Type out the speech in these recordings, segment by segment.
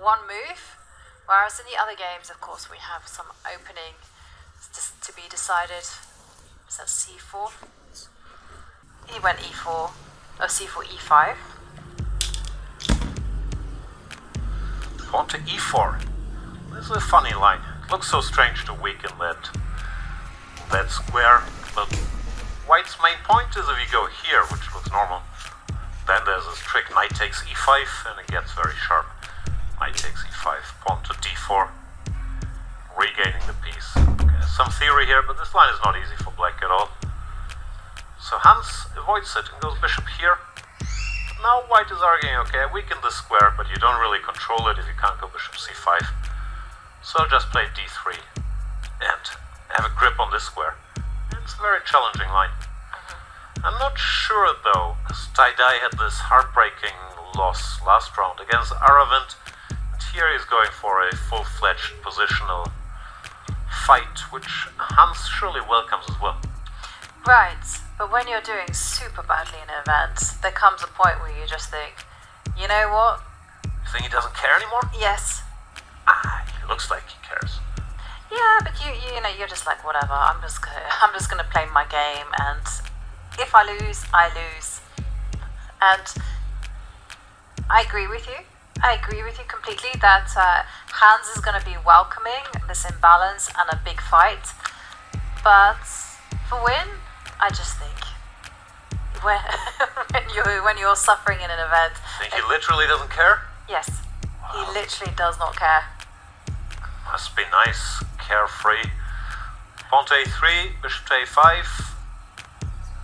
one move, whereas in the other games, of course, we have some opening to be decided. So c4. He went e4, c4, e5. Pawn to e4. This is a funny line. It looks so strange to weaken that square, but white's main point is if you go here, which looks normal, then there's this trick, knight takes e5, and it gets very sharp. Knight takes e5, pawn to d4, regaining the piece. Okay, some theory here, but this line is not easy for black at all. So Hans avoids it and goes bishop here. Now white is arguing, okay, I weakened this square, but you don't really control it if you can't go bishop c5. So I'll just play d3 and have a grip on this square. And it's a very challenging line. I'm not sure though, because Dai had this heartbreaking loss last round against R11, and here he's going for a full-fledged positional fight, which Hans surely welcomes as well. Right, but when you're doing super badly in an event, there comes a point where you just think, you know what? You think he doesn't care anymore? Yes. He looks like he cares. Yeah, but you know, you're just like, whatever, I'm just gonna play my game, and if I lose, I lose. And I agree with you. I agree with you completely that Hans is going to be welcoming this imbalance and a big fight. But for win, I just think when you're suffering in an event, Think he literally doesn't care? yes, Wow. he literally does not care. Must be nice, carefree. Pawn to a3, bishop to a5.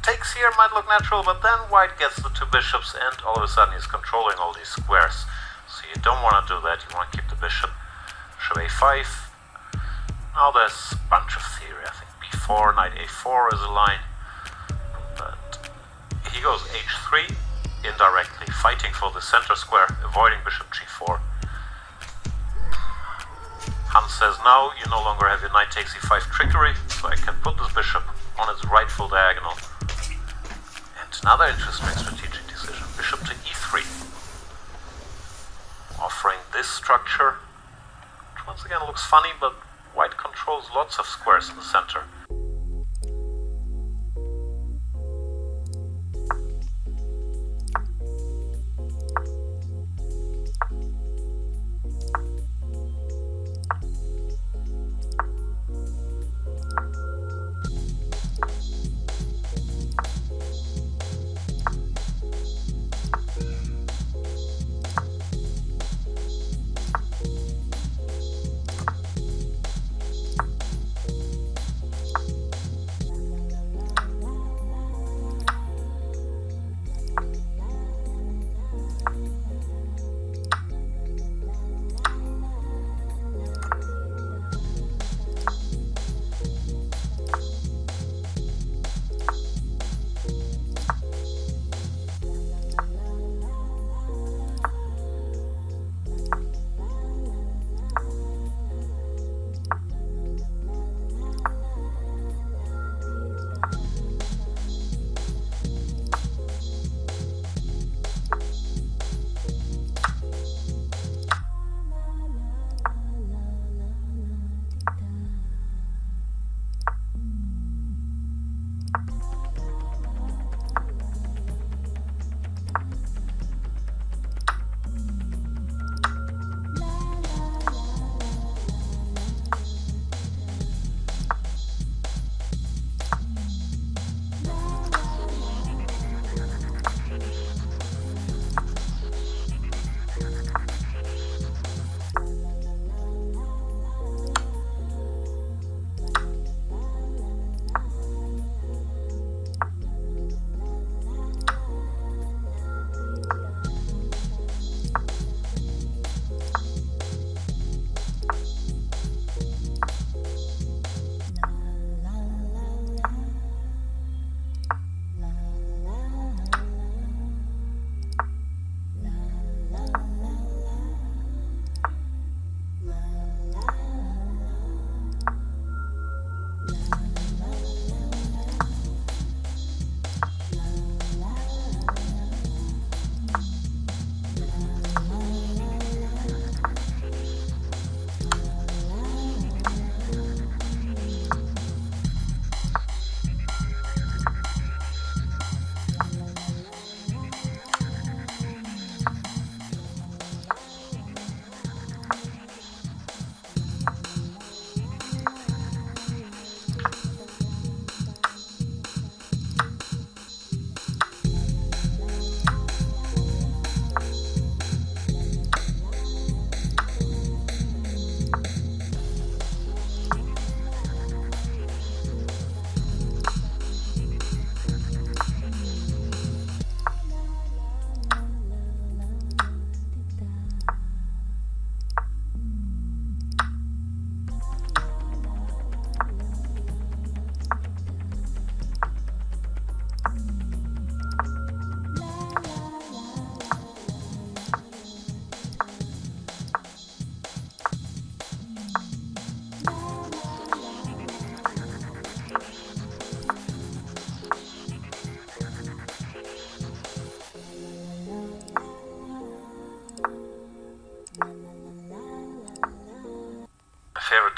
Takes here might look natural, but then white gets the two bishops and all of a sudden he's controlling all these squares. So you don't want to do that, you want to keep the bishop. Bishop a5. Now there's a bunch of theory, I think b4, knight a4 is a line. But he goes h3, indirectly fighting for the center square, avoiding bishop g4. Hans says now you no longer have your knight takes e5 trickery, so I can put this bishop on its rightful diagonal. And another interesting strategic decision, bishop to e3. Offering this structure, which once again looks funny, but white controls lots of squares in the center.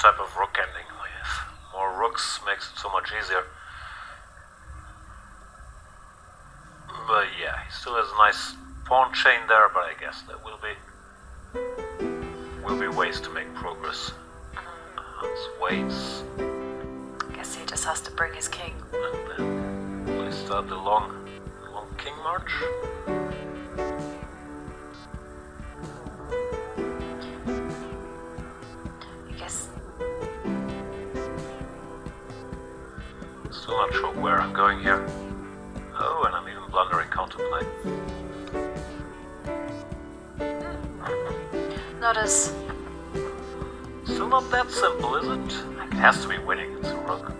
type of rook ending. More rooks makes it so much easier. But yeah, he still has a nice pawn chain there, but I guess there will be ways to make progress. Hans waits. I guess he just has to bring his king. And then we start the long king march. I guess. Still not sure where I'm going here. Oh, and I'm even blundering counterplay. Not as. Still not that simple, is it? It has to be winning. It's a rook.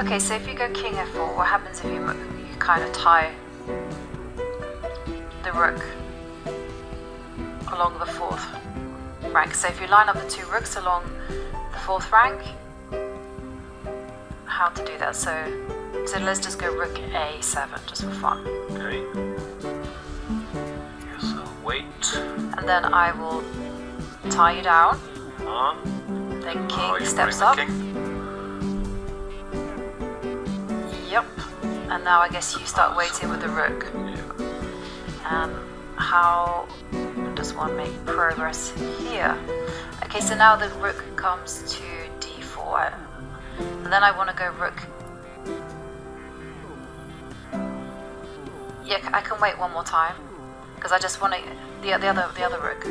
Okay, so if you go king f4, what happens if you kind of tie the rook along the fourth rank? So if you line up the two rooks along the fourth rank, how to do that? So let's just go rook a7 just for fun. Okay. Guess I'll wait. And then I will tie you down. Then king steps up. Yep. And now I guess you start waiting with the rook. Yeah. How does one make progress here? Okay, so now the rook comes to d4. And then I want to go rook. Yeah, I can wait one more time because I just want to the other rook.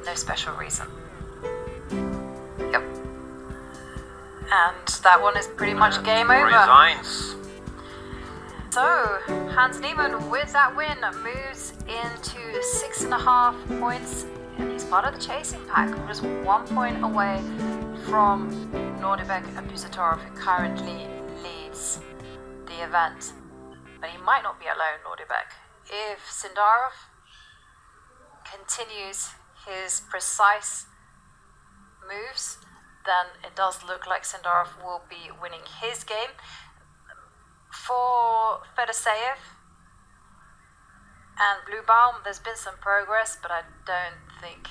No special reason. Yep. And that one is pretty much game over. Resigns. So Hans Niemann with that win moves into 6.5 points, and he's part of the chasing pack, just 1 point away from Nordebek Abusatorov, who currently leads the event. But he might not be alone, Nordebek. If Sindarov continues his precise moves, then it does look like Sindarov will be winning his game. For Fedoseev and Bluebaum, there's been some progress, but I don't think